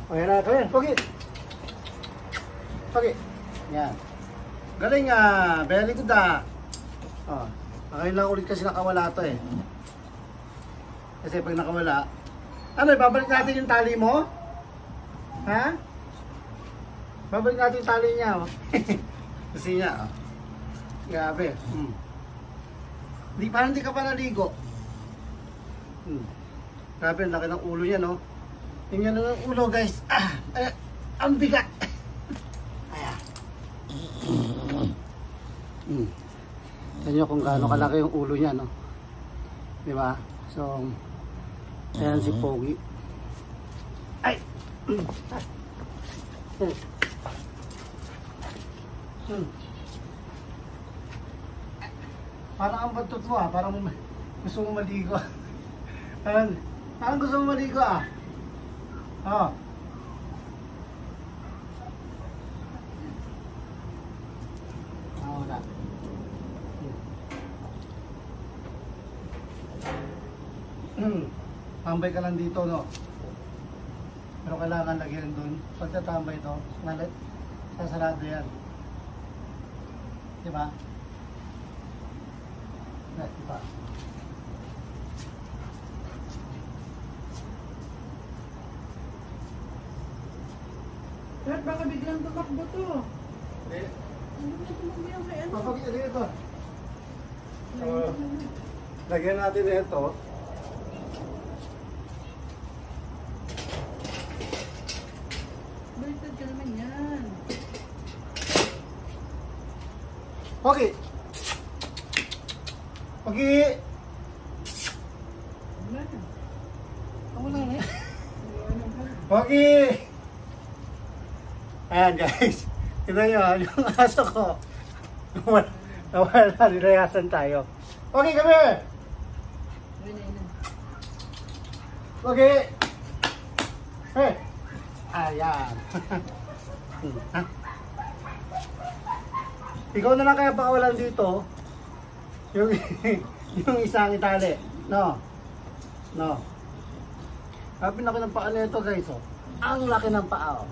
Okay na, kaya. Pogi. Pogi. Yan. Galing very good Oh, ngayon lang ulit kasi nakawala to eh. Kasi pag nakawala, ano, babalik natin yung tali mo? Ha? Babalik natin yung tali niya, oh. Kasi niya, oh. Grabe. Parang hindi ka pa naligo. Grabe, ang laki ng ulo niya, no? Tingnan ng ulo, guys. Ang bigat. Ayan. Tignan nyo kung gaano kalaki yung ulo niya, no? Diba? So, ayan si Pogi. Ay! Parang ang bantot mo parang gusto mo maligo. Parang gusto mo maligo Oh. Wala. Tambay ka lang dito, no? Pero kailangan lagyan doon. Pag tatambay ito, sasarado yan. Diba? Diba? Lahat baka biglang tumakbo to. Hindi. Ano ba tumakbo yung may ano? Papagyan ito. Lagyan natin ito. Baliktad ka naman yan. Okay. Okay. Wala na. Wala na. Wala na. Okay. Ayan guys. Tignan nyo yung aso ko. Nawala, nilayasan tayo. Okay, kami. Okay. Hey. Ayan. Ikaw na lang kaya pakawalan dito yung yung isang itali. No. No. Sabi na ko ng paa nito guys, oh. Ang laki ng paa, oh.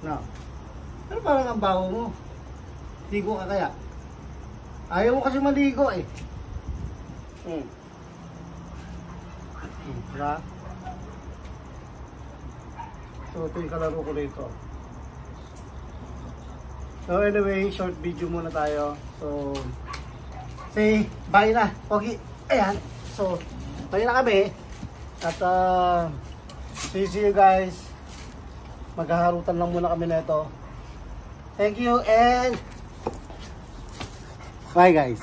No. Pero parang ang baho mo. Ligo ka kaya? Ayaw mo kasi maligo eh. Diba? So ito yung kalaro ko dito. So anyway, short video muna tayo. So say bye na, Pogi. Ayan. So bye na kami. At see you guys. Maghaharutan lang muna kami nito. Thank you and bye guys.